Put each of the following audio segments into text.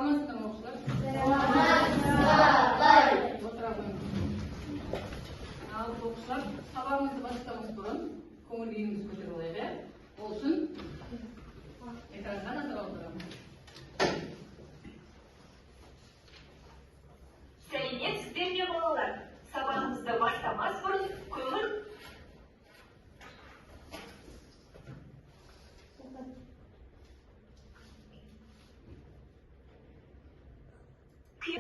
Саламатсыздар ма оқушылар? Отыра қойыңыз. Ал оқушылар, сабағымызды бастамас бұрын көңіл күйіңізді көтеріп алайық, иә? Ол үшін экранға назар аударамыз. Сәлеметсіздер ме балалар? Сабағымызды бастамас бұрын көңіл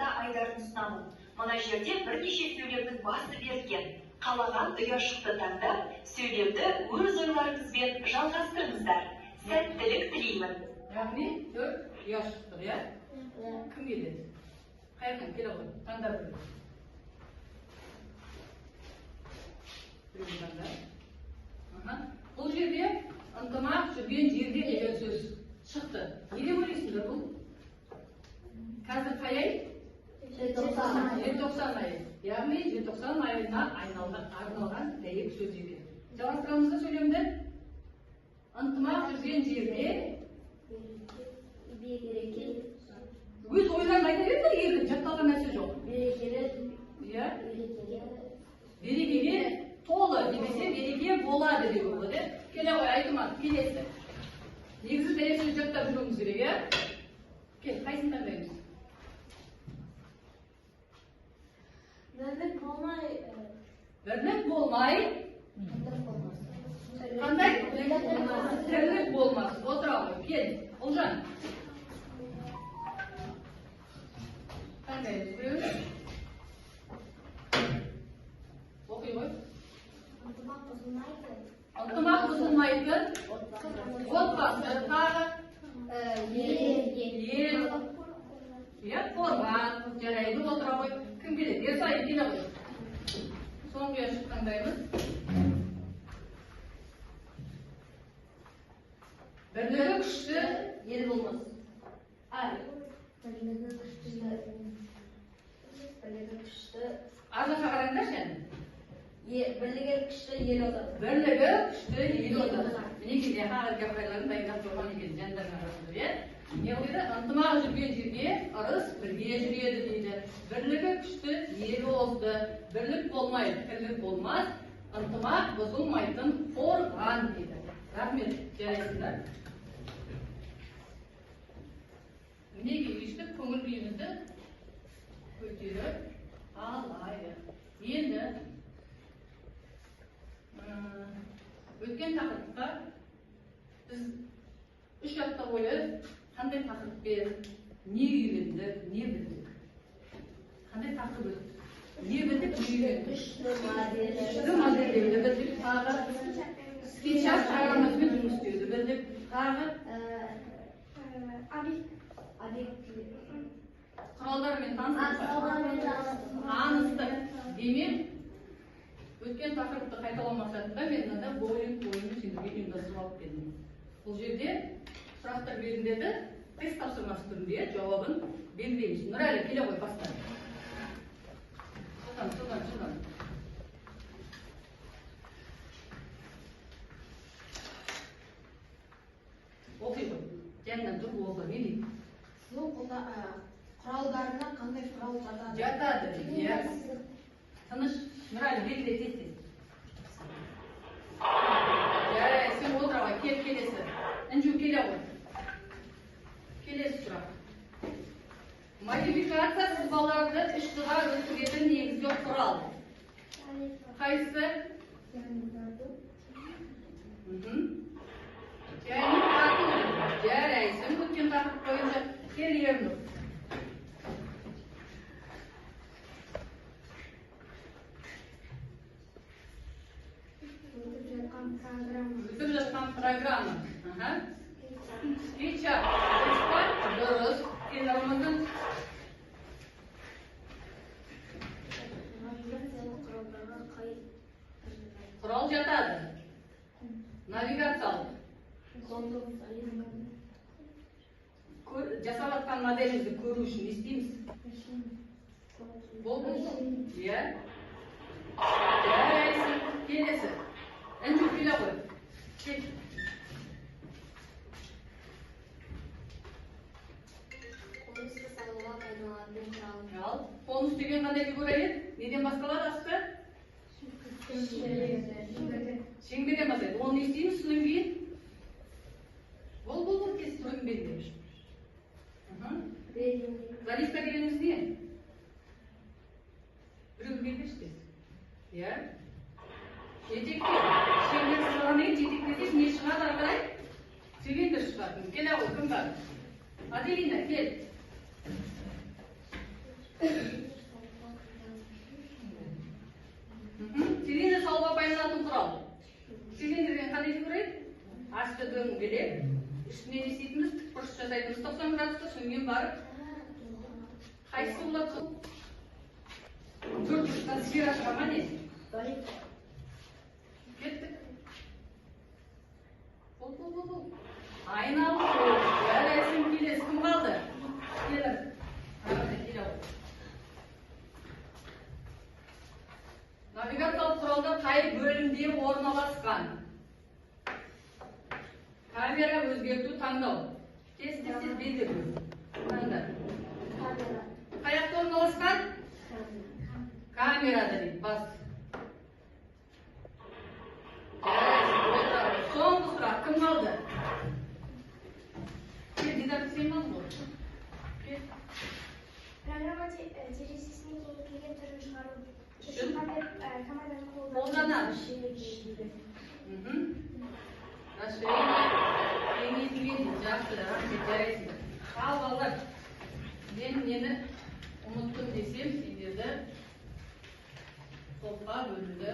айдарын ұсынамын. Мына жерде бірнеше сөйлемнің басы берілген. Қалаған ұяшықты таңдап, сөйлемді өз ойларыңызбен жалғастырыңыздар. Сәттілік тілеймін. Яғни 4 ұяшық тұр, иә? Кім келеді? Қайырхан, келе ғой, таңдап біреу. Біреу таңдап. Бұл жерде ынтымақ жүрген жерде деген сөз шықты. Не деп ойлайсыздар бұл? Қазір қай ай? Желтоқсан айы. Яғни желтоқсан айына арналған дәйек сөз екен. Жалғастырамыз да сөйлемді. Ынтымақ жүрген жерде өз ойларын айта беріңдер, егер жатталған нәрсе жоқ. Берекеге толы немесе береке болады деп болады. Келе ғой, айтылмады, келесі. Негізі дәйек сөз жаттап жүруіміз керек, иә? Кел, қайсын таңдаймыз? Бірлік болмай. Қандай? Тірлік болмас. Отыра ғой. Кел, Ұлжан. Қандай біреуі? Оқи ғой. Ынтымақ бұзылмайтын. Отбасы тағы. Ел. Қорған. Жарайды, отыра ғой. Кім келеді? Ерсайын келе ғой. Соңғы ұяшық таңдаймыз. Бірлігі күшті ел болмас. Бірлігі күшті. Арнаға қараңдаршы әні. Бірлігі күшті ел отады. Бірлігі күшті ел отады. Мінекей қағаз кәпқайларын дайындап тұрған екен жандарына арасында, иә? Не қойды? Ынтымақ жүрген жерге ырыс бірге жүреді дейді. Бірлігі күшті ел озды. Бірлік болмайды, тірлік болмас. Ынтымақ бұзылмайтын қорған дейді. Рахмет, жарайсыңдар. Мінекей өйстіп көңіл күйімізді көтеріп алайық. Енді өткен тақырыпқа біз 3 апта бойы қандай тақырыппен не үйрендік, не білдік? Қандай тақырып өтті? Не білдік, не үйрендік? Үшті модельдеуді білдік, тағы скетчап программасымен жұмыс істеуді білдік, тағы құралдармен таныстық. Демек, өткен тақырыпты қайталау мақсатында мен мынада боулинг ойынын сендерге ұйымдастырып алып келдім. Бұл жерде сұрақтар беріледі, тест тапсырмасы түрінде жауабын белгілейміз. Нұрәлі, келе ғой, баста. Содан. Оқи ғой. Жаңнан тұр оқы, не дейді? Құралдарына қандай құрал жатады? Жатады, иә. Тыныш, Нұрәлі, белгіле тез. Жарай, сен отыра ғой, келесі. Інжу, келе ғой. Келесі сұрақ. Модификация сызбаларды үштіға өткізетін негізгі құрал. Қайсы? Және тату. Жарайсың, өткен тақырып бойынша келерді. Өтіп жатқан программа. Скетчап. Дұрыс. Келерміздің. Құрал жатады. Навигациялық. Жасап жатқан моделімізді көру үшін не істейміз? Болды? Иә. Жарайсың. Келесі. Інжу, келе ғой. Кел. Қандай құрал? Ал, конус деген қандай фигура еді? Неден басталады асты? Шеңберден бастайды. Оны не істейміз содан кейін? Бол, кес бөлінбейді. Залиска дегеніміз не? Біреуін бербешті. Иә? Жетекте. Шеңбер сұрағаннан кейін жетектесек не шығады ары қарай? Цилиндр шығады. Кел ау, кім бар? Аделина, кел. Цилиндр салуға пайдаланатын құрал. Цилиндрден қандай фигура еді? Асты дөңгелек. Үстіне не істейтініміз? Тікбұрыш жасайтынымыз 90 градуста, содан кейін барып қайсысы болады? Төрт бұрыштан сфера шыға ма не? Кеттік. Бол. Айналып. Әрәсін келесі. Кім қалды? Келім. Кел ау. Навигациялық құралда қай бөлімде орналасқан? Камера өзгерту таңдау. Тез белгілеу. Таңда. Қай жақта орналасқан? Камерада дейді, бас. Соңғы сұрақ, кім қалды? Кел, дидарды сен қалды ғой. Кел. Программа терезесіне кеңейтілген түрін шығару үшін камераны қолданады. Кеңейтілген жақсы, жарайсың. Ал балдар, мен нені ұмыттым десем, сендерді топқа бөлуді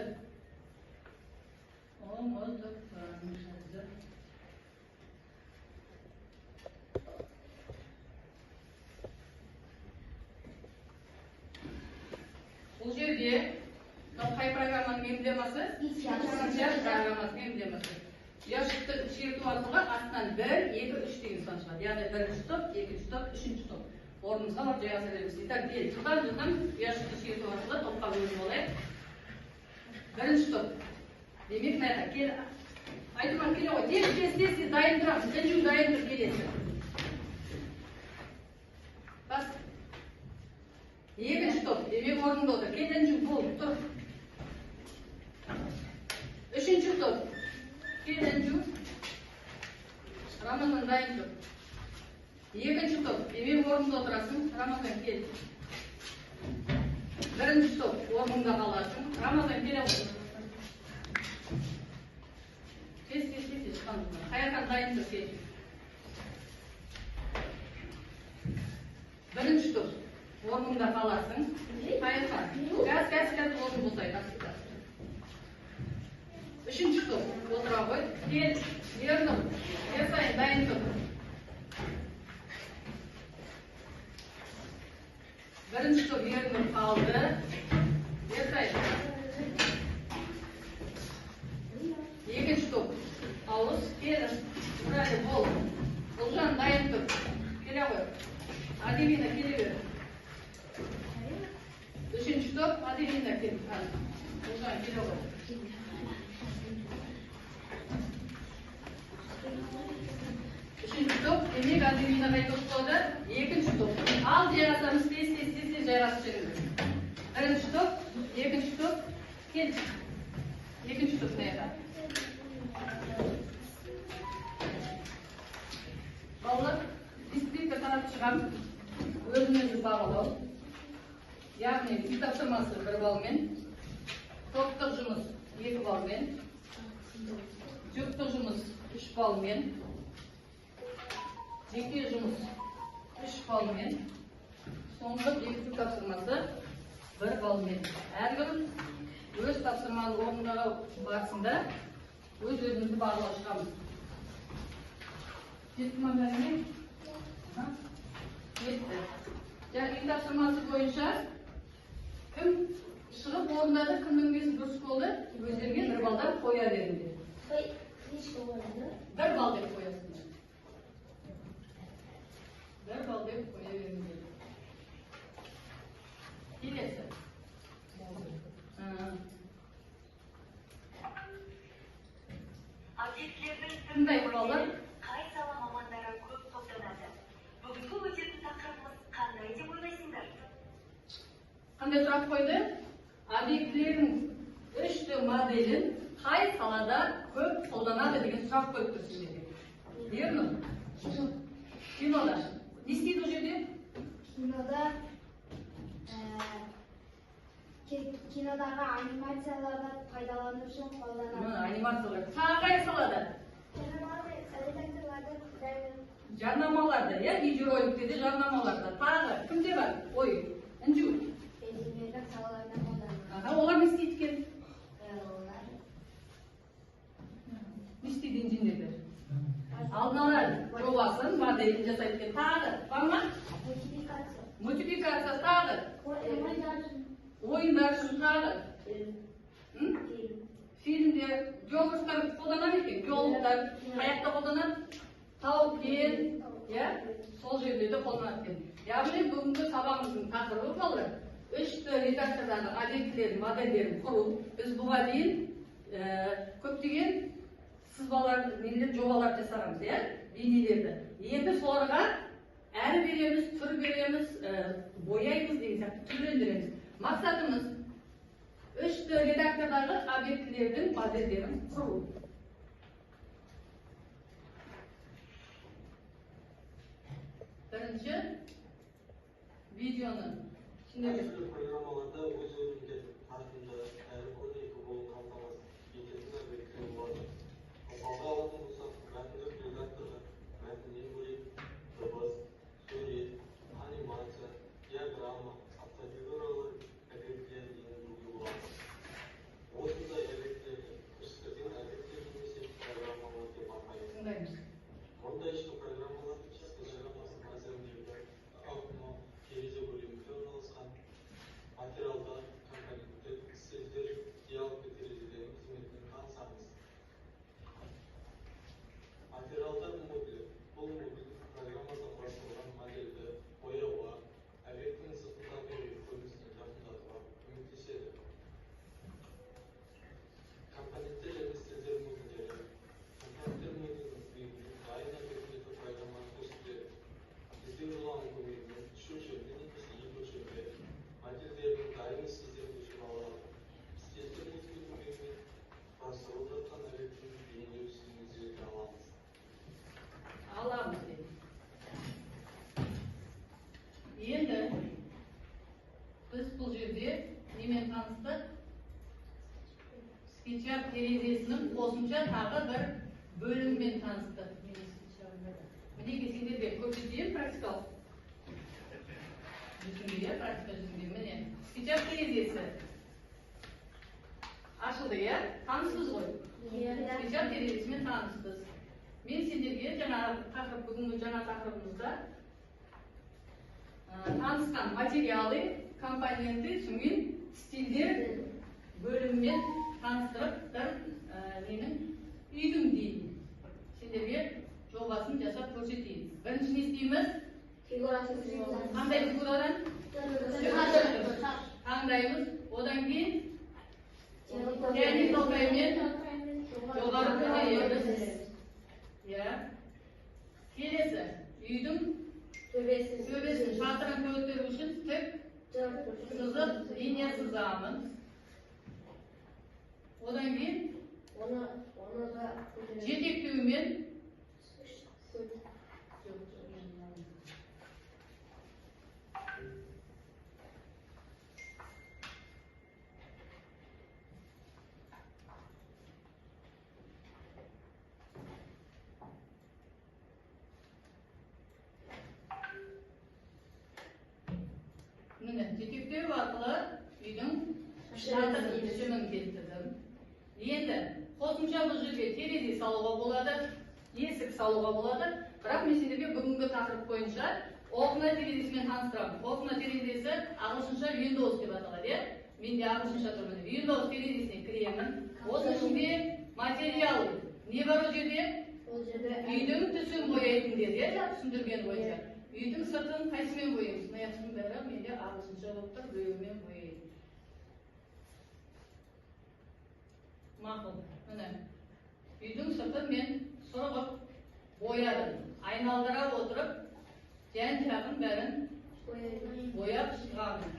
ұмытып тұрмышады. Бұл жерде қай программаның емблемасы? Программасының емблемасы. Яшықты шерту арқылы астынан 1, 2, 3 деген сан шығады. Яғни бірінші топ, екінші топ, үшінші топ. Орнымызға бар жайға сәлеміз. Кел, жылдан яшықты шерту арқылы топқа бөліп олайық. Бірінші топ. Демек, мына кел. Айтыман келе ғой. Тез, дайын тұрамыз. Кенжу дайын тұр келесі. Бас. Екінші топ. Демек, орнында отыр. Кенжу бол, тұр. Үшінші топ. Кенжу. Рамазан дайын тұр. Екінші топ. Демек, орнында отырасың. Рамазан кел. Бірінші топ. Орнында қаласың. Рамазан келе ғой. Тез, шыққандыңдар. Қаяқтан дайын тұр кел. Бірінші топ. Орнында қаласың. Қаяқтан. Газ орын болсайды. Үшінші топ. Отыра ғой. Кел. Ернім. Ерсайын дайын тұр. Бірінші топ ернім қалды. Ерсайын. Екінші топ. Ауыз. Кел.Ұрайды бол. Ұлжан дайын тұр. Келе ғой. Аделина келе бер. Үшінші топ. Аделина кел. Ұлжан келе ғой. Үшінші топ. Демек Аделина қай топ болды? Екінші топ. Ал жайғасамыз тез жайғасып жүріңіз. Бірінші топ. Екінші топ. Кел. Екінші топ наяға. Балалар, дисциплика тарап шығам. Өзін-өзі бағалау. Яғни, үй тапсырмасы 1 балмен, топтық жұмыс 2 балмен, жүктік жұмыс 3 балмен, жеке жұмыс 3 балмен, соңғы үй тапсырмасы 1 балмен. Әркім өз тапсырманы орындау барысында өз-өзімізді бағалау шығамыз. Жетті ма бәріне? Жетті. Үй тапсырмасы бойынша кім шығып орындады, кімнің бесі дұрыс болды, өздерге 1 балдан қоя беріңдер. 1 бал деп қоясыңдар. 1 бал деп қоя беріңдер. Келесі. Тыңдай балалар. Қай сала мамандары көп топтанады? Бүгінгі өтетін тақырыбымыз қандай деп ойлайсыңдар? Qanday surak koydu? Obyektlerin 3 modelin qay salada ko'p qo'llanadi degan surak koydu sizlarga. Верно? Kinoda. Ne isteydi o жерде? Kinoдағы анимацияларды пайдалану үшін қолданады. Анимациялар. Тағы қай салада? Жарнамаларда, ya видеороликтерде жарнамаларда. Тағы кімде бар? Ой, інжу. Инженерлік салаларда қолданады. Олар не істейді екен? Не істейді инженерлер? Алдын ала жобасын, моделін жасайды екен. Тағы бар ма? Мультипликация. Мультипликация тағы. Oyunlar үшін тағы. Фильмде геологтар қолданады екен. Геологтар қаяқта қолданады? Тау-кен, сол жерлерде қолданады екен. Яғни бүгінгі сабағымыздың тақырыбы балалар. 3 редактордағы объектілердің модельдерін құру. Біз бұға дейін көптеген сызбалар, жобалар жасағанбыз, бейнелерді. Енді соларға әрі береміз, түр береміз, бояймыз деген сияқты түрлендіреміз. Мақсатымыз 3 редактордағы объектілердің модельдерін құру. Бірінші видеоны Әртүрлі программаларда өз өрінде артында әрі коды екі болу қамтамасыз ететін объектілер болады. Мысалға алатын болсақ, мәтіндік редакторға мәтіннен бөлек дыбыс, сурет, анимация, диаграмма, автофигуралар объектілер енгізуге болады. Осындай объектілерді көрсетілген объектілер немесе программалар деп атаймыз. Мұндай ішкі программалар жаднамасын әзірлеуді, ауқымы, терезе бөлімінде орналасқан материалдар, компоненттер, сөздер, диалогты терезелердің қызметімен танысамыз. Материалдар модулі. Бұл модуль программадан басталған модельді бояуға, объектінің сыртында берген көрінісіне жақындатуға көмектеседі. Компоненттер және сөздер модульдері. Компоненттер модулінің бұйымы дайын объектілерді программаны көрсетеді. Іздеу жолағының көмегімен үш өлшемді немесе екі өлшемді модельдердің дайын сөздерді жиналады. Сөздер модулінің көмегімен құрастырылып жатқан объектінің бейнелеу стилін зерттей аламыз. Аламыз дейді. Енді біз бұл жерде немен таныстық? SketchUp терезесінің қосымша тағы бір бөліммен таныстық. Мінеке сендерде көрсетейін практикалық. Жүзінде, практика жүзінде. Міне, SketchUp терезесі ашылды, таныспыз ғой? SketchUp терезесімен таныспыз. Мен сендерге бүгінгі жаңа тақырыбымызда танысқан материалы, компоненті, сонымен стильдер бөліммен таныстырып, менің үйдің дейін. Сендерге жобасын жасап көрсетейін. Бірінші не істейміз? Қандай фигурадан? Таңдаймыз. Одан кейін толқаймен жоғары көтереміз. Келесі, үйдің төбесін шатырын көтеру үшін тік сызып линия сызамыз. Одан кейін жетектеумен жетектеу арқылы үйдің шатыр пішімін келтірдім. Енді қосымша бұл жерге терезе салуға болады, есік салуға болады. Бірақ мен сендерге бүгінгі тақырып бойынша окна терезесімен таныстырамын. Окна терезесі ағылшынша Windows деп аталады. Менде ағылшынша тұрмын. Windows терезесіне кіремін. Оның ішінде материал не бар ол жерде? Үйдің түсін бояйтын деді, түсіндірген бойынша. Үйдің сыртын қайсымен бояймыз? Маяқтың бәрі менде ағылшынша болып тұр, біреумен бояйды. Мақұл, міне. Үйдің сыртын мен сұрғып боядым. Айналдыра отырып, жан жағын бәрін бояп шығамын.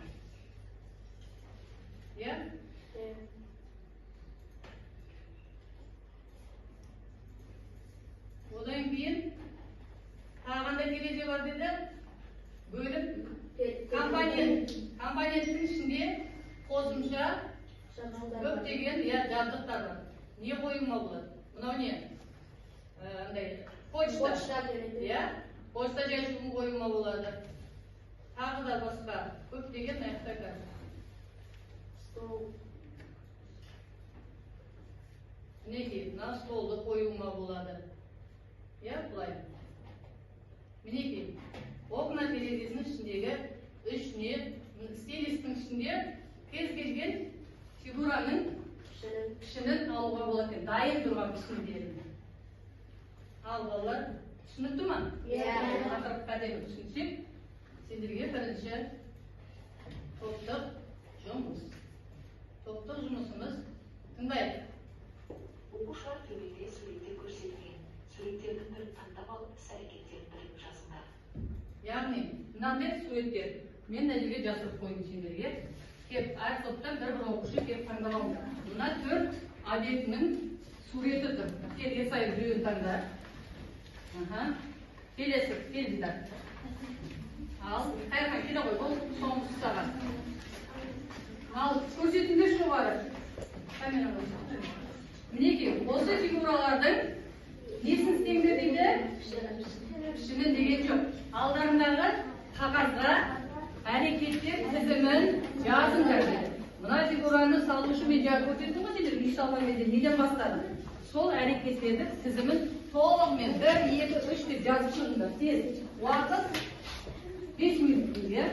Bölüp komponentin içinde qo'shimcha köptegen jabduklar var. Niye qo'yilma bo'ladi? Buna ne? Anday pochta kerak. Ya, pochta joyga qo'yilma bo'ladi. Tag'i da boshqa köptegen narsalar. Stol. Neki? Na stolda qo'yilma bo'ladi. Ya, bulay. Mineki? Okna terezesinin içindeki üçünü, stilistin içinde kez gelgen figuranın kişinin alıga болады. Dayı durgan kişinin diyelim. Algalar, düşünüktü mü? Taqırıpqa deyip düşünsek, sendерге birinci topluk жұмыс. Топтық жұмысымыз тыңдайық. Оқушылар төбеде суретте көрсетілген суреттердің бірін таңдап алып іс-әрекеттерін біліп жазыңдар. Яғни, мынандай суреттер мен әдеге жасырып қойдым сендерге. Кеп, әр топтан бір оқушы кеп таңдап алды. Мына 4 объектінің суреті тұр. Кел, Есай біреуін таңда. Келесі, келдідар. Ал, қайырған келе қой, бұл соңғысы саған. Ал, көрсетіңдер жоғары. Камера қойсын. Мінеке, осы фигуралардың несін істеңдер дейді? Пішінін деген жоқ. Алдарындағы қағазға әрекеттер тізімін жазыңдар дейді. Мына фигураны салушы мен жазып көрсеттім ғой сендер, үй салған кезде неден бастадым? Сол әрекеттерді тізімін толығымен 1, 2, 3 деп жазып шығыңдар. Тез. Уақыт 5 минут дейді.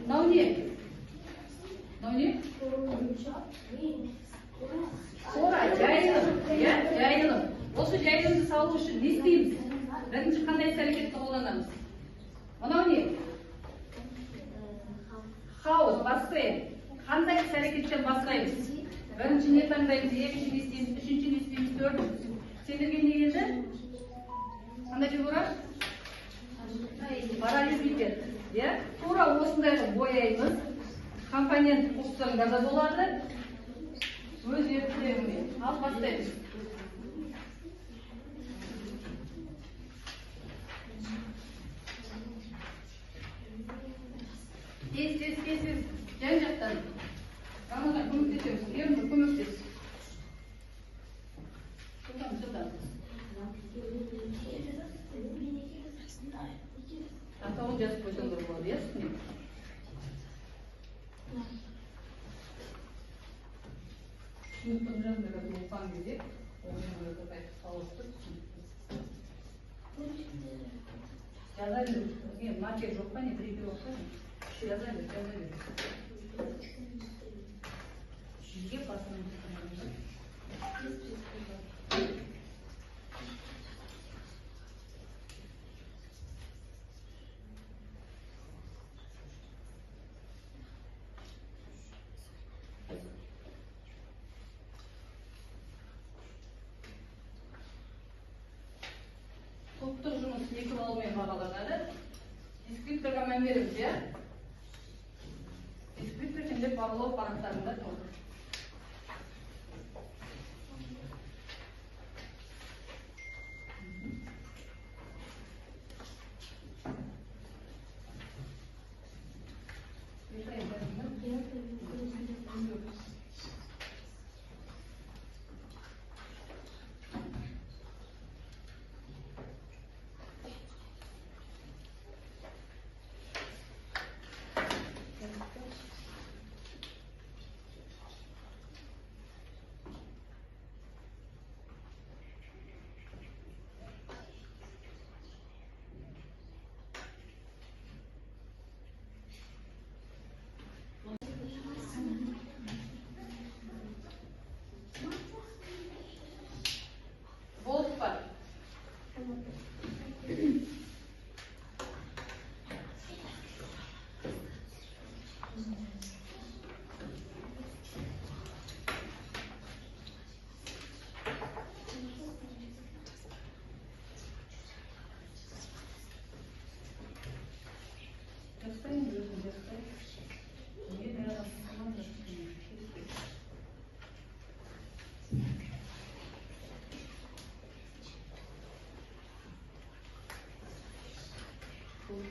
Мынау не? Мынау не? Sonra жайылым. Жайылым. Осы жайылымды салу үшін не істейміз? Бірінші қандай іс-әрекетті қолданамыз? Мынау не? Хаос, бассейн. Қандай іс-әрекеттен бастаймыз? Бірінші не таңдаймыз, екінші не істейміз, үшінші не істейміз, төртінші. Сендерге не келді? Қандай фигура? Параллелипед. Тура осындайға бояймыз. Компонент қоссаңдар да болады. Өз еріктеріңмен. Ал бастаймыз. Тез. Жан-жақтан. Рамазан, көмектесеміз. Ерінді, көмектес. Жылдам. Атауын жазып қойсаңдар болады, иә, үстіне? Түсініп тұрмын болған кезде, жазайын, маркер жоқ па, не бірекер оқса, жазайын. Жүйге басынан топтық жұмыс 2 балмен бағаланады. Дискрипторға мән береміз, иә? Дискриптор сендер бағалау парақтарында тұр. Birinchi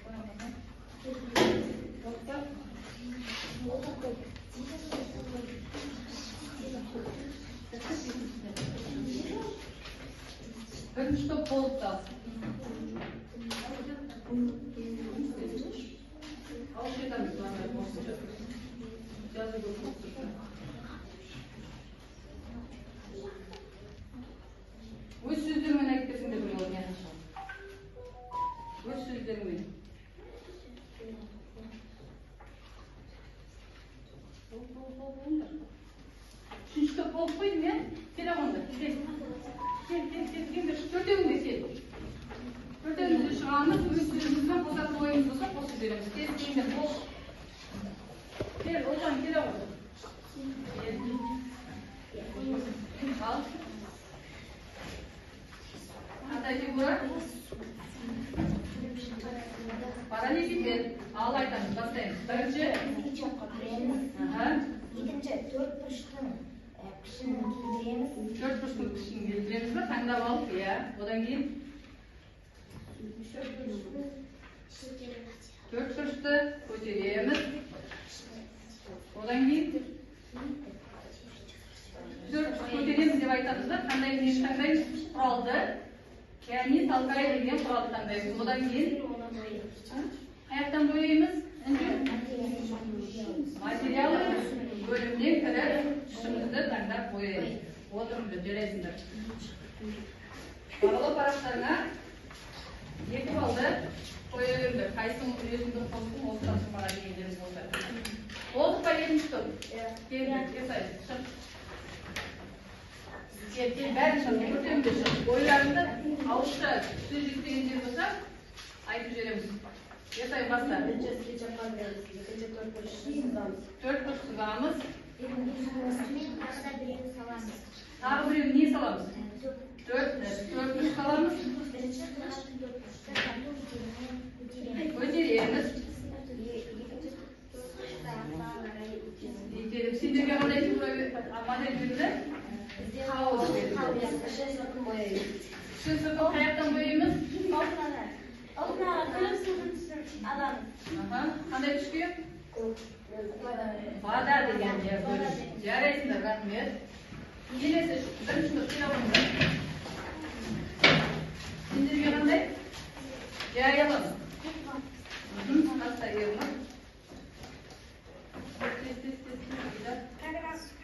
to'p bo'libdi. O'z so'zlarimni aytib bersin deb o'ylayman. O'z so'zlarimni. Üçüncü top olub qo'ydim ya. Telefonda. Kel. To'rtövünde kel. To'rtövünde шығамыз, өз сөзімізді қосатын ойымыз болса қосып береміз. Келіңдер, бол. Кел, Олжан, келе ғой. Ал. Қандай фигура? Параллелипед. Ал айтамыз, бастаймыз. Бірінші. Екінші төртбұрыштың пішінін келтіреміз. Төртбұрыштың пішінін келтіреміз бе? Таңдап алып, иә. Одан кейін төртбұрышты көтереміз. Одан кейін төртбұрышты көтереміз деп айтамыз да, қандай нені таңдаймыз? Құралды. Яғни талқай деген құралды таңдаймыз. Одан кейін қаяқтан бояймыз? Материалы бөлімнен кіріп түсімізді таңдап бояймыз. Отырыңдар, жарайсыңдар. Бағалау парақтарына 2 балды қоя беріңдер. Қайсының үлесіңді қостың, осыдан шымаға дегендеріңіз болса. Олдық па екінші топ? Келіңдер, кесайыз. Шық. Кел, бәрін шық, көртемді шық. Ойларыңды ауызша сөз жетпегендер болса, айтып жібереміз. Кесай баста. Төртбұрыш сызамыз. Тағы біреуін не саламыз? Төртбұрыш саламыз. Көтереміз. Сендерге қандай модель берді? Қауыз берді. Үшінші сыртын қаяқтан бояймыз? Қандай түске? Бада деген бөлім. Жарайсыңдар, рахмет. Келесі бірінші топ келе алыңдар. Сендерге қандай? Жай аламыз. Қастай еріңіз.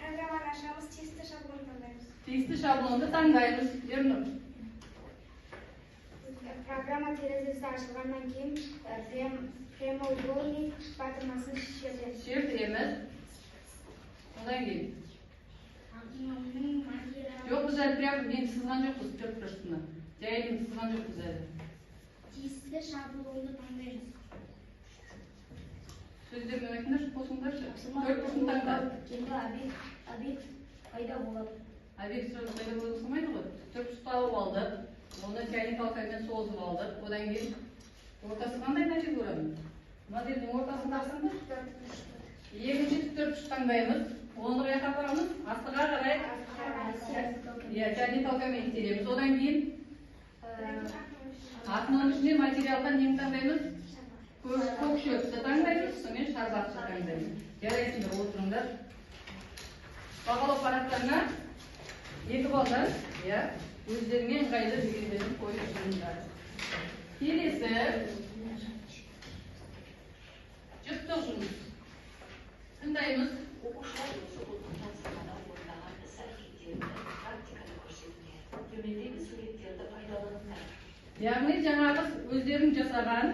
Программаны ашамыз, тиісті шаблон таңдаймыз. Тиісті шаблонды таңдаймыз. Еріңіз. Программа терезесі ашылғаннан кейін прямоугольник батырмасын шертеміз. Шертеміз. Одан кейін. Жоқ, біз әлі прям мен сызған жоқпыз төртбұрышты. Жайын сызған жоқпыз әлі. Тиісті шаблонды таңдаймыз. Сөздермен айтыңдар, қосыңдаршы. Төртбұрышын таңда. Енді объект қайда болады? Объект сразу қайда болады сылмайды ғой. Төртбұрышты алып алдық. Оны техникалық аймен созып алдық. Одан кейін ортасы қандай фигураның? Модельдің ортасын тапсаңдар. Екінші төртбұрыш таңдаймыз. Оны қаяққа апарамыз? Астыға қарай. Техникалық аймен итереміз. Одан кейін артының ішіне материалдан нені таңдаймыз? Көк шөпті таңдаймыз, сонымен шарбатты таңдаймыз. Жарайсыңдар, отырыңдар. Бағалау парақтарына 2 балдар, өздеріңе ыңғайлы дегендерін қойып жүріңдер. Келесі жұптық жұмыс. Тыңдаймыз. Оқушылар осы оқытудан сырғада орындаған іс-әрекеттерді практикада көрсетіледі. Төмендегі суреттерді пайдаланыңдар. Яғни жаңағы өздерің жасаған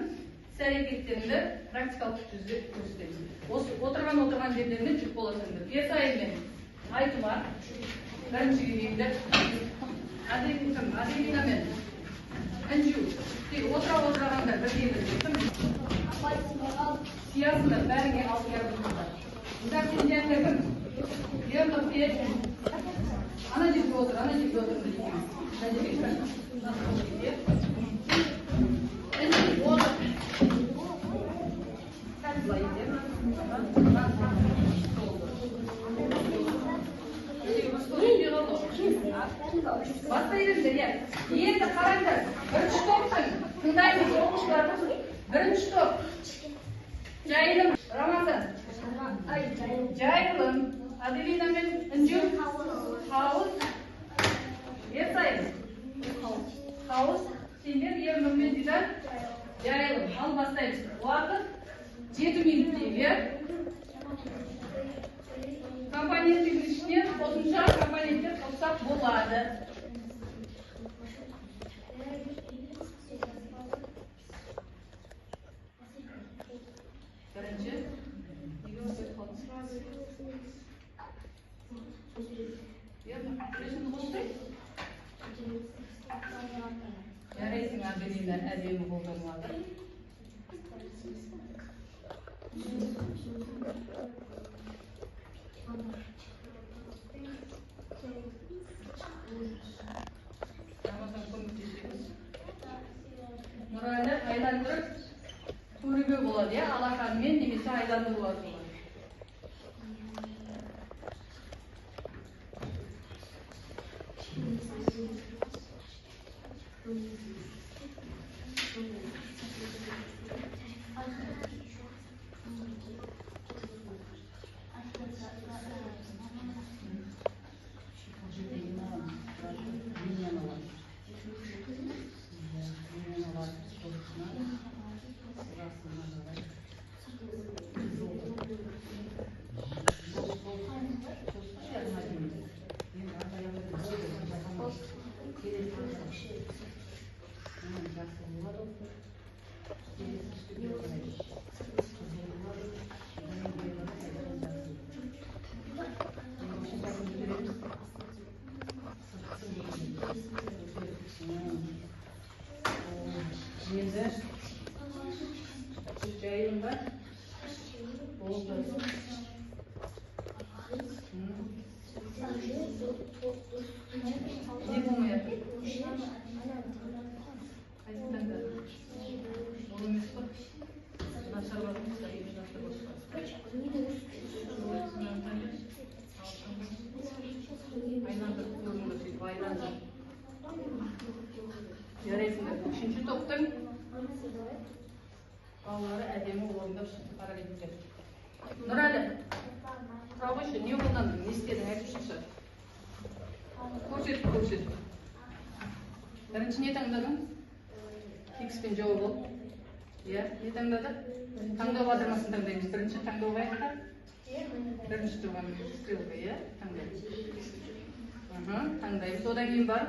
іс-әрекеттерді практикалық жүзде көрсетеміз. Отырған жерлеріне жүк боласыңдар. Есаймен Айтұмар, бірінші келгендер. Аделинамен Анжу. Отырғандар бірдей. Сиясындар, бәріңе алып ярдыңыздар. Бұдар сендерді кім? Леонов кел. Ана жерге отыр, ана жерге отыр. Бастай беріңдер, енді қараңдар. Бірінші топтың тыңдаймыз оқушыларды. Birinchi top. Jaylim, Ramazan. Jaylim, Adelina men Inju. Havuz. Yesayim. Havuz. Senler 20 minutdan jaylim. Al bastaymiz. Vaqt 7 minut deydi. Komponentning ishini qo'shimcha komponentga qilsak bo'ladi. Birinchi yaraysin Adelina ademi bo'lganlar. Nurayni aylantirib ko'rigi bo'ladi ya, alaqanmen nemisi aylantirib oladi. Jaylim var. Oldu. Ne bulmaya? Hayattan da. Oğlum Mesut. Nasıl var? Aylandır, yorumladık, aylandır. Yarayısında. Üçüncü toptan балалары әдемі орындап шықты қара кетті. Нұрәлі, тұра қойшы, не қолдандың, не істедің, айтышыншы. Көрсет. Бірінші не таңдадың? Хикспен жауап ол. Иә, не таңдады? Таңдау батырмасын таңдаймыз. Бірінші таңдау байықта? Бірінші тұрған стрелка, иә? Таңдаймыз. Одан кейін бар?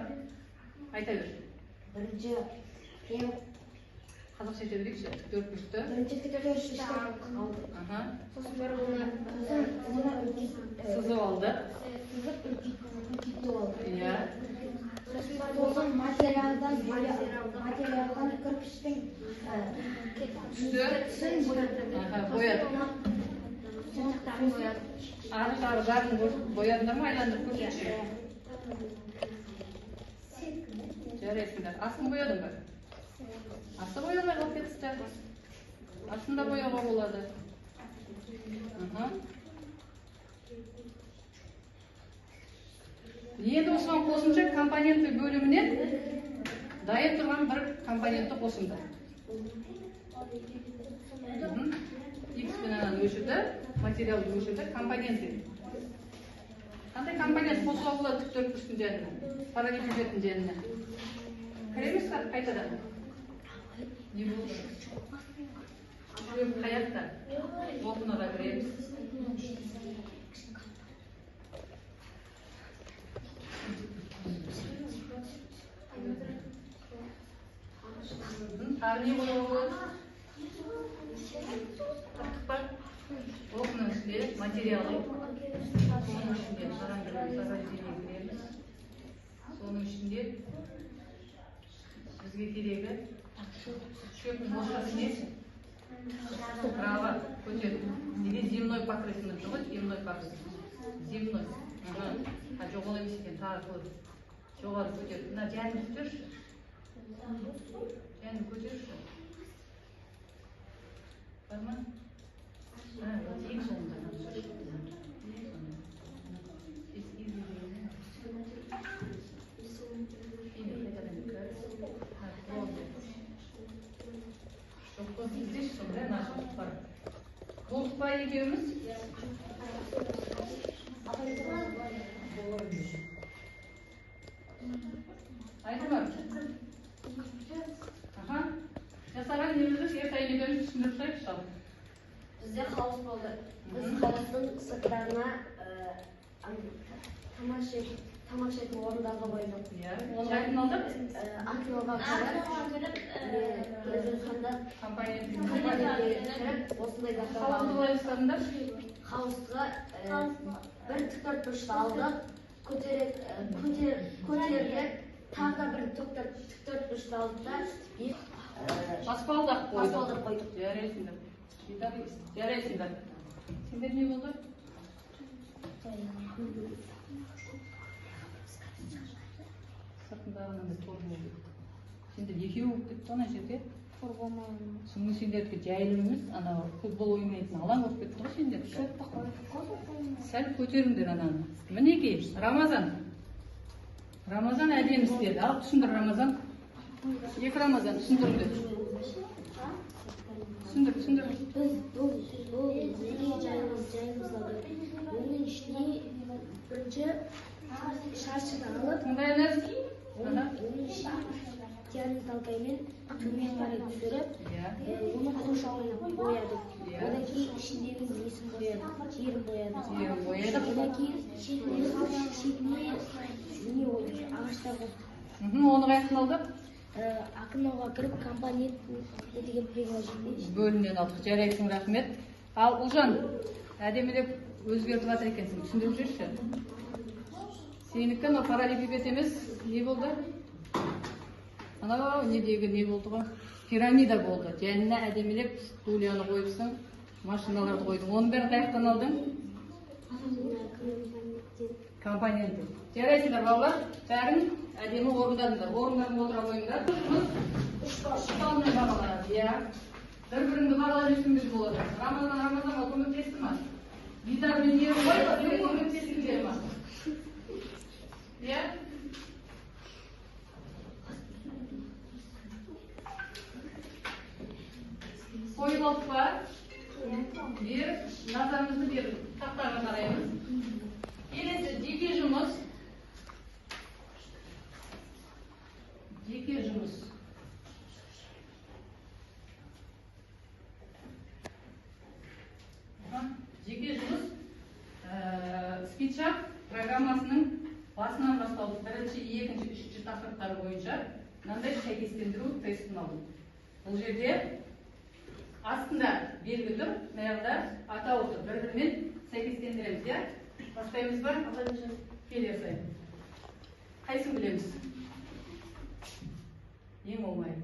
Айта бер. Бірінші қазақша айта берейікші, 4 бүртті. Сызып алды. Иә. Сосын материалдан кірпіштің түсін бояды. Ары жағын боядыңдар ма, айландырып көрсетші. Жарайсыңдар. Астын боядың ба? Асты боямай қалып кетістер. Астында бояуға болады. Енді осыған қосымша компоненті бөлімінен дайын тұрған бір компонентті қосымды. X пен өшірді, материалды өшірді, компоненті. Қандай компонент қосуға болады тік төртбұрыштың жанына, параллель жанына? Кіреміз қа қайтадан? Не болды? Шөп қаяқта? Оқынаға кіреміз. Тағы не болады? Тақтық бар? Оқының ішінде материалы. Соның ішінде сарайдене кіреміз. Соның ішінде бізге керегі шөптің ортасы не? Право, көтер. Неге земной покрытие тұр, земной покрытие. Земной. А жоқ олай емес екен, тағы көп. Жоғары көтер. Мына жәнін көтерші. Жәнін көтерші. Бар ма? Ең соңында. здесь что, да, наша пара. Толықпай екеуміз. Айтылар. Аха. Жасаған немізді ертайын екеуміз түсіндіріп тұрайықшы ал. Бізде хаос болды. Біз хаостың сырттарына тамашетін орындарға қойдық. Иә, оны айтын алдық. Акиноға кіріп, телевизионда компанияға кіріп, осындай заттар Қалауды алдық. былай ұстадыңдар. Хаосқа бір тіктөртбұрышты алдық. Көтеріліп, тағы да бір тіктөртбұрышты алдық да Баспалдақ баспалдақ қойдық. Жарайсыңдар. Жарайсыңдар. Сендер не болды? Сыртындағы мынандай тор болды. Сендер екеу болып кетті ана жерде. Тор болмаған. Соны сендердікі жайлы емес, анау футбол ойнайтын алаң болып кетті ғой сендердікі. Шөпті қойдық. Сәл көтеріңдер ананы. Мінекей, Рамазан. Рамазан әдемі істеді. Ал түсіндір Рамазан. Екі Рамазан түсіндіріңдер. Түсіндір. Біз бұл неге жайымыздағы оның ішіне бірінші шаршыны алып, Тыңдай нәзік. оның ішіне диагностикамен төмен қарай түсіріп, оны қоршауына боядық. Одан кейін ішіндегі несін боядық, жерін боядық. Одан кейін шетіне ағаштар қостық. Оны қайсың алдық? Акиноға кіріп, компания деген приложение. Бөлімнен алдық. Жарайсың, рахмет. Ал Ұлжан, әдемілеп өзгертіп жатыр екенсің. Түсіндіріп жүрші. Сенікі мына параллелепипед емес, не болды? Анау недегі не болды ғой? Пирамида болды. Жанына әдемілеп стульяны қойыпсың, машиналарды қойдың. Оның бәрін қаяқтан алдың? Компоненті. Жарайсыңдар балалар, бәрін әдемі орындадыңдар. Орындарын отыра қойыңдар. Ұшпалмен бағалады, иә. Бір-біріңді бағалап жүрсеңдер болады. Рамазанға көмектесті ма? Дидармен ері қойып, көмектесіңдер ма? Иә? Қойып алдық па? Беріп, назарымызды беріп, тақтаға қараймыз. Келесі, жеке жұмыс. Жеке жұмыс. Жеке жұмыс. Спичак программасының басынан басталды. Бірінші, екінші, үшінші тақырыптары бойынша мынандай сәйкестендіру тестін алдым. Бұл жерде астында белгі тұр, маяғында атауы тұр. Бір-бірімен сәйкестендіреміз, иә? Бастаймыз ба? Келер сайын. Қайсын білеміз? Ең оңай.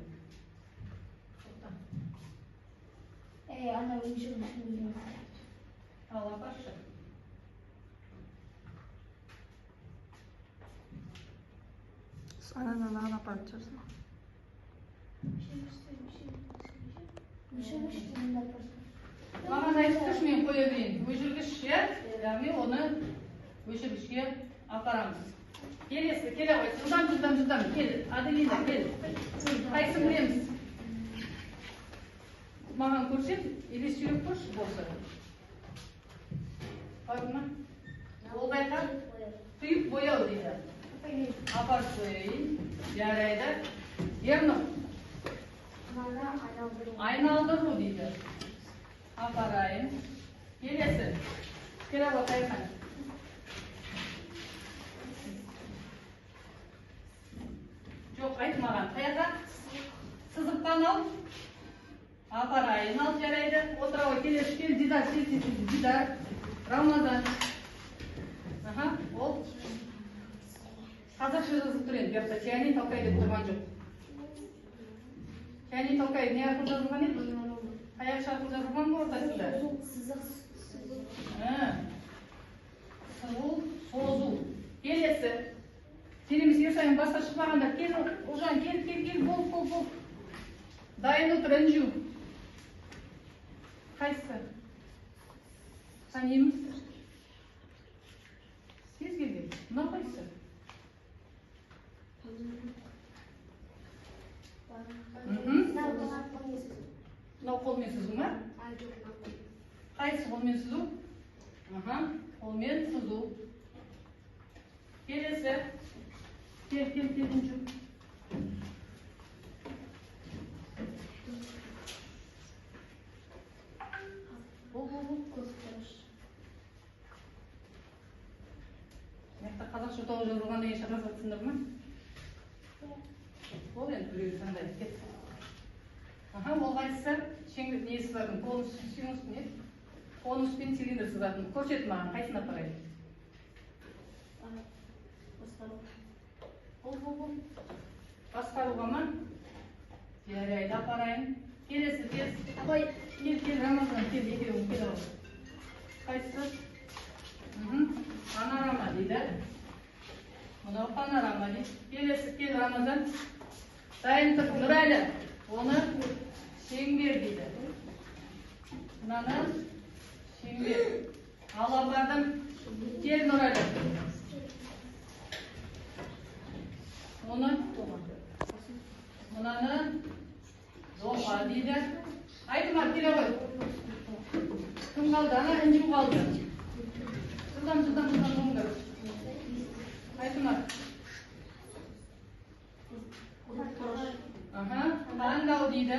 Ана өңшірін Ал апаршы. Ананы ала апарып жүрсің. Маған айтып мен қоя берейін. Өшіргіш, иә? Яғни оны өшіргішке апарамыз. Келесі, келе ғой. Жылдам. Кел, Аделина, кел. Қайсын білеміз? Маған көрсет, елестіріп көрші болса. Бардың ма? Ол қайқа? Тұйып бояу дейді. Апарып қойайын. Жарайды. Ернұр. Айналдыру дейді. Апарайын. Келесі. Келе ғой қайқан. Жоқ, айтмаған. Қайқа? Сызықтан ал. Апарайын ал, жарайды. Отыра ғой, келесі. Кел, Дидар. Рамазан. Аха, ол. Қазақша жазып тұр енді, бұяқта Тиани Толкай деп тұрған жоқ. Тиани Толкай не арқылы жазылған еді? Аяқша арқылы жазылған ғой ортасында? Сығу, созу. Келесі. Сенеміз ерсайын басқа шықпағандар. Кел, Ұлжан, кел, бол. Дайын отыр, үнжу. Қайсы? Қанеміз? Сез келген. Мұна қайсы? Мынау қолмен сызу ма? Қайсы қолмен сызу? Қолмен сызу. Келесі. Кел. Қазақша тоғыз жазылған деген шақырып жатсыңдар ма? Ол енді біреуді таңдайды. Кет. Ол қайсысы? Шеңбек несі бардың? Конус не? Конус пен цилиндр сызатын. Көрсет маған, қайсына апарайын? Басқаруға ма? Жарайды, апарайын. Келесі тез. Кел, Рамазан, кел, екеуің кел ал. Қайсысы? Панорама дейді. Мынау панорама дейді. Келесі кел, Рамазан. Дайын тұр, Нұрәлі. Оны шеңбер дейді. Мынаны шеңбер. Алабадым. Кел, Нұрәлі. Оны мынаны доға дейді. Айтымар, келе ғой. Кім қалды? Ана інжу қалды. Жылдам жоңдар. Айтымар. Таңдау дейді.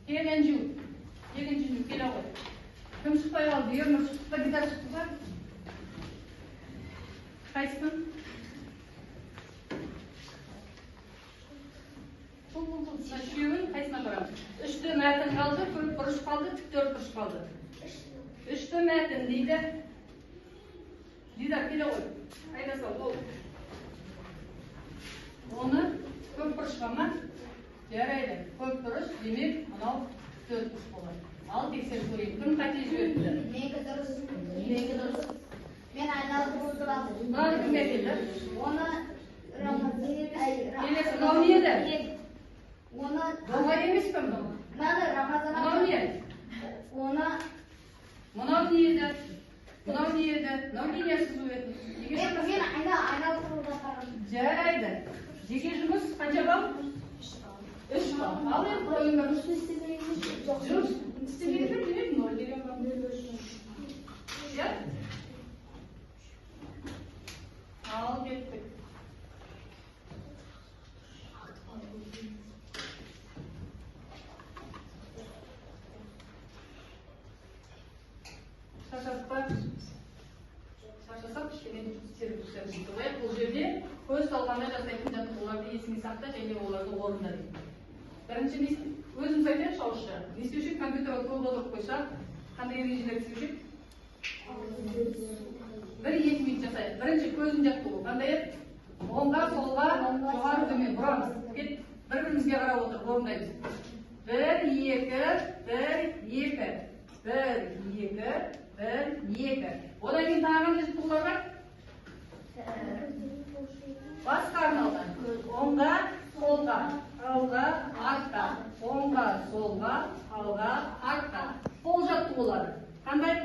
Кел інжу. Келе ғой. Кім шықпай қалды? Ермір шықты, гитар шықты ба? Қайсың? Үшеуін қайсына барамыз? Үшті мәтін қалды, көп бұрыш қалды, тік төрт бұрыш қалды. Үшті мәтін дейді. Дидар, келе ғой. Қайда сал, ол. Оны көп бұрышқа ма? Жарайды. Көп бұрыш, демек, мынау төрт бұрыш болады. Ал тексер көрейін. Кім қате жіберді? Менікі дұрыс. Мен айналып отырамын. Мынаны кімге келді? Оны Келесі, мынау не еді? Доға емес пе мынау? Мынау не? Мынау не еді? Мынау линия сызу еді. Жарайды. Жеке жұмыс қанша бал? 3 бал. Ал енді қойыңдар. Жоқ, істемейді демек 0 деген бал. Ал кеттік. Шашасақ, кішкене түстерді қояйық. Бұл жерде көз талғанда жасайтын жаттығуларды есіңе сақта және оларды орында дейді. Бірінші өзіміз айтайықшы ауызша. Не істеуші компьютерға көп отырып қойсақ, қандай ережелер істеуші? 1-2 минут жасайық. Бірінші көзін жаттығу. Қандай еді? Оңға, солға, жоғары төмен бұрамыз. Бір-бірімізге қарап отырып орындаймыз. 1-2, 1-2. Одан кейін тағы қандай жаттығулар бар? Басқа арналған. Оңға, солға, алға, артқа. Оңға, солға, алға, артқа. Қол жаттығулары. Қандай?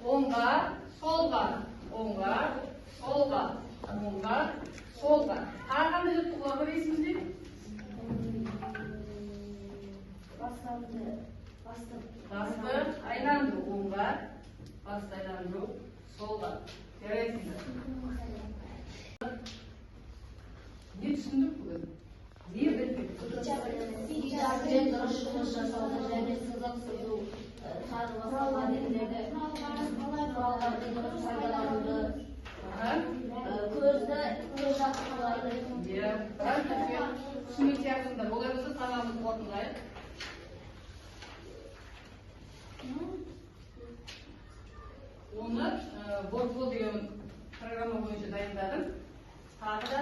Оңға, солға, оңға, солға, оңға, солға. Тағы қандай жаттығулар бар есімізде? Басты айландыру. Оңға, басты айландыру, солға. Жарайсыңдар. Не түсіндік бүгін? Не білдік? дұрыс жұмыс жасауды және сызық сызу тағы басқа әдеттерді құралдарды дұрыс пайдалануды көзді көз жаттығуларды түсінген сияқтысыңдар. Олай болса сабағымызды қорытындылайық. Оны Wordflow деген программа бойынша дайындадым. Тағы да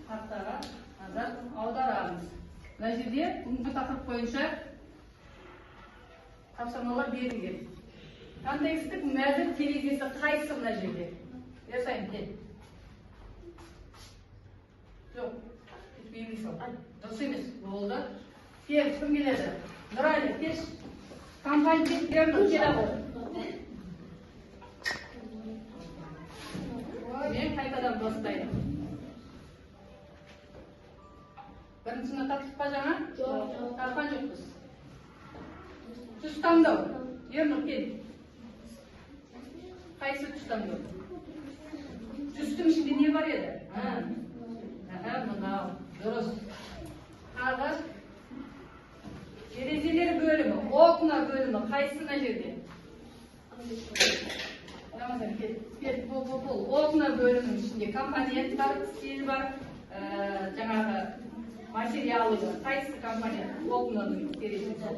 тақтаға назар аударамыз. Мына жерде бүгінгі тақырып бойынша тапсырмалар берілген. Контексттік мәтін терезесі қайсы мына жерде? Жасайын, кел. Жоқ, кетпейміз ол. Дұрыс емес, болды. Кел, кім келеді? Нұрәлі, кеш. Компания берді, келе ғой. Мен қайтадан бастаймын. Бардың içine татып па жаңа? Жоқ. Тапқан жоқпыз. Түс таңдау. Ернұр кел. Қайсы түс таңдау? Түстің ішінде не бар еді? Мынау. Дұрыс. Қағаз. Терезелер бөлімі, окна бөлімі қайсы мына жерде? Рамазан кел. Бол. Окна бөлімінің ішінде компонент бар, стиль бар, жаңағы материалы бар. Қайсы компонент? Окнаның терезесі.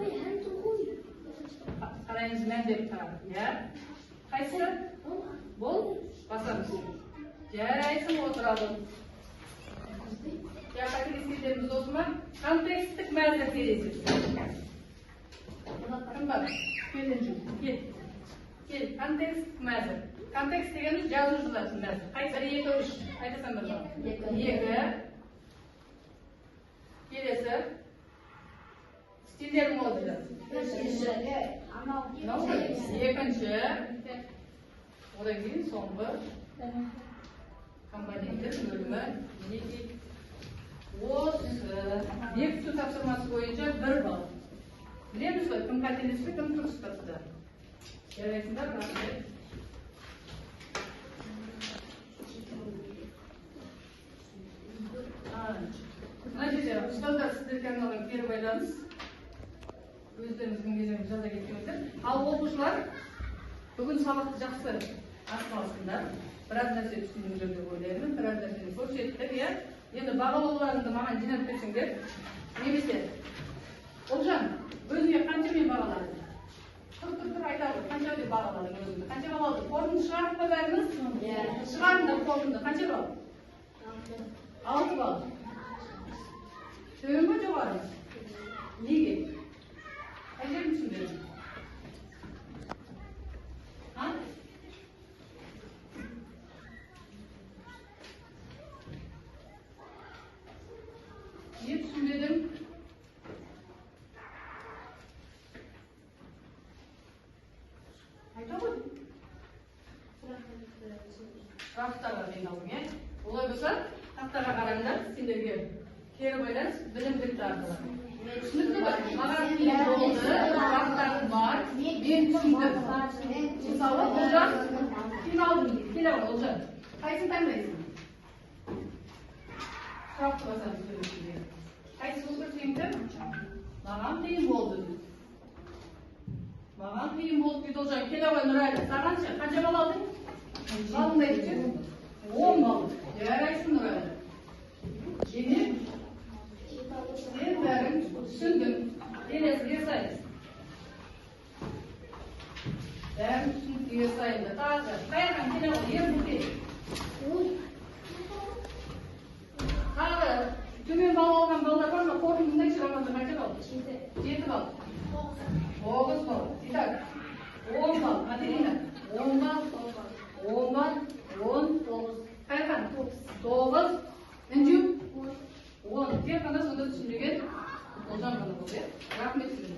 Қарайыңыз мәндеп қарап, иә? Қайсы? Бол, басамыз. Жарайсың, отырады. Қателескендеріміз осы ма? Контексттік мәзір терезесі. Кім бар? Кел, контексттік мәзір. Контекст дегеніміз жазу жазатын мәзір. Қайсы? 1, 2, 3. Айтасам бір жағы. 2. Келесі. Стильдер болды. Екінші. Одан кейін соңғы. Компоненттер бөлімі. Осы бекіту тапсырмасы бойынша 1 балл. Білеміз ғой, кім қателесті, кім дұрыс тапты. Жарайсыңдар, рахмет. Мына жерде ұстаздар сіздерге арналған кері байланыс. Өздеріңіздің кезеңіз жаза кеткеніңіздер. Ал оқушылар бүгін сабақты жақсы асырасыңдар. Біраз нәрсе түсіндіңіздер деп ойлаймын. Біраз нәрсені көрсеттік, иә? Енді бағалауларыңды маған жинап берсеңдер. Немесе Олжан, өзіңе қаншамен бағаладың? Тұр айта ғой, қанша деп бағаладың өзіңді? Қанша бағаладың? Қорытынды шығарып па бәріңіз? Шығарыңдар қорытынды. Қанша балл? 6 балл. Төмен бе жоғары? Неге? Қай жерін түсіндірдің? Не түсіндірдің? Айта ғой? Сұрақтарға жиналдым, иә? Олай болса, тақтаға қараңдар, сендерге кері байланыс білімділікті арқылы. Түсінікті бар. Маған қиын болды, сұрақтарым бар. Мен түсіндім. Мысалы, Олжан, қиналдым. Келе ғой, Олжан. Қайсын таңдайсың? Сұрақты басамыз сөйлесуге. Қайсы өкірсеңді? Маған қиын болды. Маған қиын болды дейді Олжан. Келе ғой, Нұрайлы. Сағанша, қанша бал алдың? Қалыңдай түсер? 10 бал. Жарайсың, Нұрайлы. Және сен бәрін түсіндің. Келесіге сайыз. Бәрін түсінікке сайынды. Тағы. Қайырған келе ғой, ерінді. Тағы төмен бал алған балдар бар ма? Қорытындыдай шығармады қанша бал? 7 бал. 9 бал. Итак, 10 бал. Катерина. 10 бал. 10 бал. 10. Қайырған. 9. Інжу. 10. Тек қана сонда түсіндірген Олжан ғана болды. Рахмет сізге.